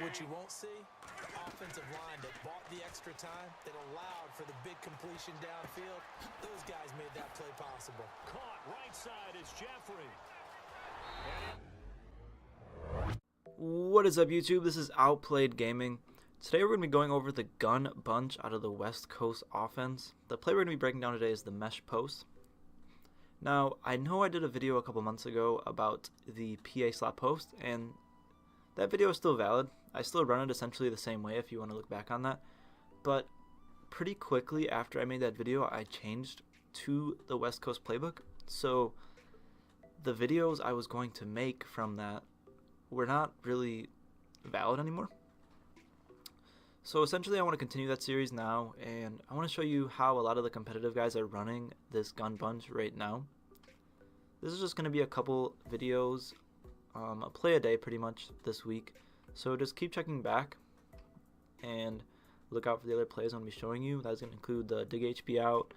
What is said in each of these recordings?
what you won't see? The offensive line that bought the extra time, that allowed for the big completion downfield. Those guys made that play possible. Caught right side is Jeffrey. What is up, YouTube? This is Outplayed Gaming. Today we're going to be going over the gun bunch out of the West Coast offense. The play we're going to be breaking down today is the mesh post. Now, I know I did a video a couple months ago about the PA slot post, and that video is still valid. I still run it essentially the same way if you want to look back on that. But pretty quickly after I made that video, I changed to the West Coast playbook. So the videos I was going to make from that were not really valid anymore. So essentially I want to continue that series now, and I want to show you how a lot of the competitive guys are running this gun bunch right now. This is just going to be a couple videos, a play a day pretty much this week. So just keep checking back and look out for the other plays I'm going to be showing you. That's going to include the dig HB out,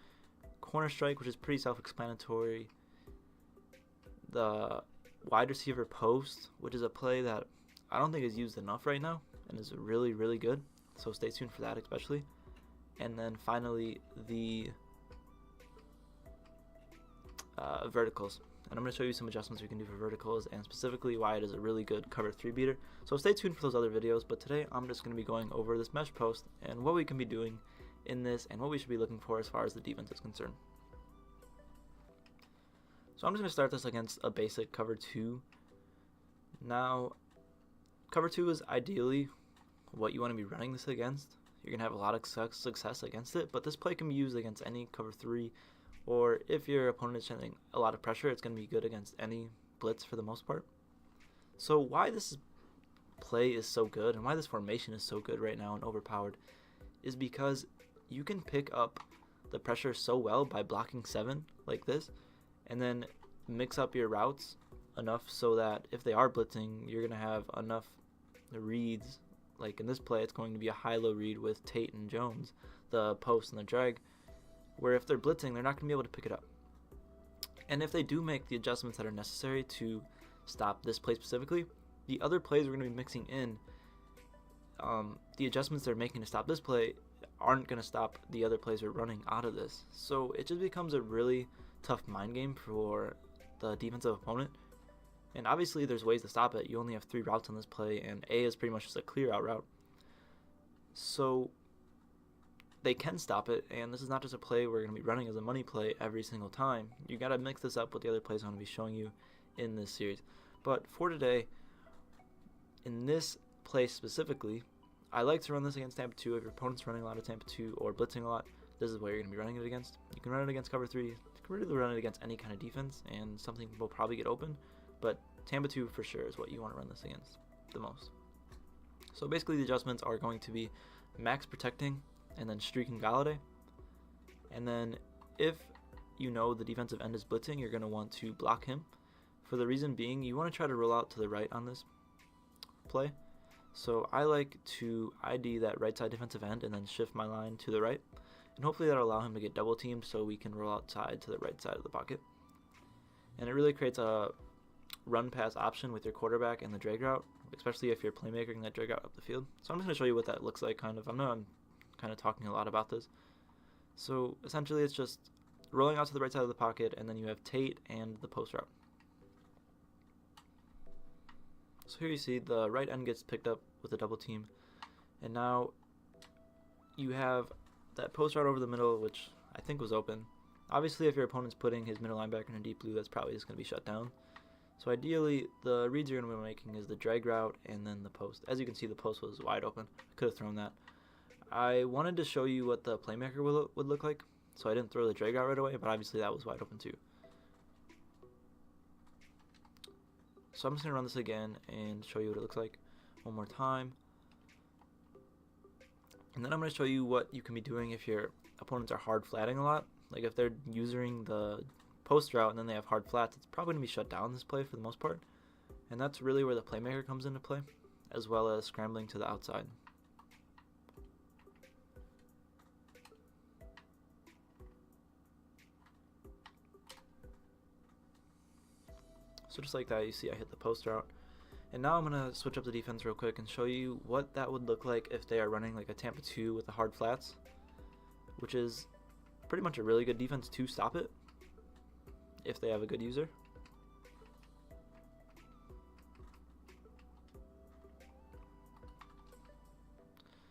corner strike, which is pretty self-explanatory, the wide receiver post, which is a play that I don't think is used enough right now and is really, really good. So stay tuned for that especially. And then finally the verticals. And I'm going to show you some adjustments we can do for verticals and specifically why it is a really good cover 3 beater. So stay tuned for those other videos, but today I'm just going to be going over this mesh post and what we can be doing in this and what we should be looking for as far as the defense is concerned. So I'm just going to start this against a basic cover 2. Now, cover 2 is ideally what you want to be running this against. You're going to have a lot of success against it, but this play can be used against any cover 3, or if your opponent is sending a lot of pressure, it's going to be good against any blitz for the most part. So why this play is so good and why this formation is so good right now and overpowered is because you can pick up the pressure so well by blocking 7 like this, and then mix up your routes enough so that if they are blitzing, you're going to have enough reads. Like in this play, it's going to be a high-low read with Tate and Jones, the post and the drag, where if they're blitzing, they're not going to be able to pick it up. And if they do make the adjustments that are necessary to stop this play specifically, the other plays we're going to be mixing in, the adjustments they're making to stop this play aren't going to stop the other plays we're running out of this. So it just becomes a really tough mind game for the defensive opponent. And obviously there's ways to stop it. You only have 3 routes on this play, and A is pretty much just a clear out route. So they can stop it, and this is not just a play we're going to be running as a money play every single time. You got to mix this up with the other plays I'm going to be showing you in this series. But for today, in this play specifically, I like to run this against Tampa 2. If your opponent's running a lot of Tampa 2 or blitzing a lot, this is what you're going to be running it against. You can run it against cover 3. You can really run it against any kind of defense, and something will probably get open. But Tampa 2 for sure is what you want to run this against the most. So basically the adjustments are going to be max protecting and then streaking Galladay. And then if you know the defensive end is blitzing, you're going to want to block him. For the reason being, you want to try to roll out to the right on this play. So I like to ID that right side defensive end and then shift my line to the right. And hopefully that'll allow him to get double teamed so we can roll outside to the right side of the pocket. And it really creates a run pass option with your quarterback and the drag route, especially if you're playmaking that drag route up the field. So I'm just going to show you what that looks like kind of. I know I'm kind of talking a lot about this. So essentially it's just rolling out to the right side of the pocket, and then you have Tate and the post route. So here you see the right end gets picked up with a double team, and now you have that post route over the middle, which I think was open. Obviously if your opponent's putting his middle linebacker in a deep blue, that's probably just going to be shut down. So ideally, the reads you're going to be making is the drag route and then the post. As you can see, the post was wide open. I could have thrown that. I wanted to show you what the playmaker would look like, so I didn't throw the drag route right away, but obviously that was wide open too. So I'm just going to run this again and show you what it looks like one more time. And then I'm going to show you what you can be doing if your opponents are hard flatting a lot. Like if they're using the post route and then they have hard flats, it's probably going to be shut down this play for the most part. And that's really where the playmaker comes into play, as well as scrambling to the outside. So just like that, you see I hit the post route. And now I'm going to switch up the defense real quick and show you what that would look like if they are running like a Tampa 2 with the hard flats, which is pretty much a really good defense to stop it if they have a good user.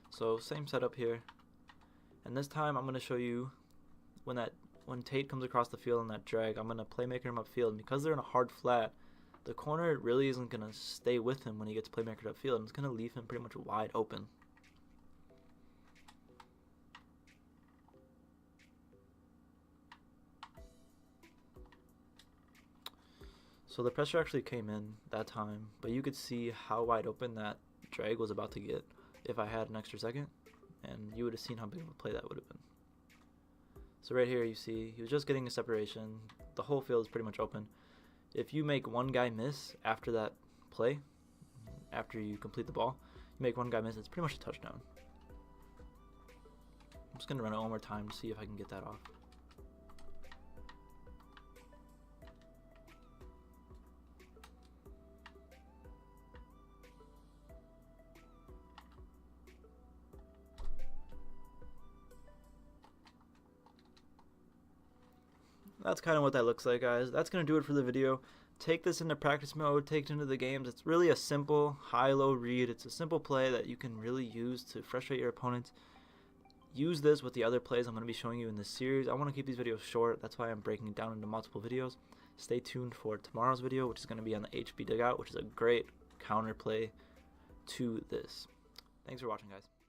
So same setup here, and this time I'm going to show you when Tate comes across the field on that drag, I'm going to playmaker him upfield, and because they're in a hard flat, the corner really isn't going to stay with him when he gets playmakered upfield, and it's going to leave him pretty much wide open. So the pressure actually came in that time, but you could see how wide open that drag was about to get if I had an extra second, and you would have seen how big of a play that would have been. So right here you see he was just getting a separation. The whole field is pretty much open. If you make one guy miss after that play, after you complete the ball, you make one guy miss, it's pretty much a touchdown. I'm just going to run it one more time to see if I can get that off. That's kind of what that looks like, guys. That's going to do it for the video. Take this into practice mode, take it into the games. It's really a simple high-low read. It's a simple play that you can really use to frustrate your opponents. Use this with the other plays I'm going to be showing you in this series. I want to keep these videos short. That's why I'm breaking it down into multiple videos. Stay tuned for tomorrow's video, which is going to be on the HB dugout, which is a great counter play to this. Thanks for watching, guys.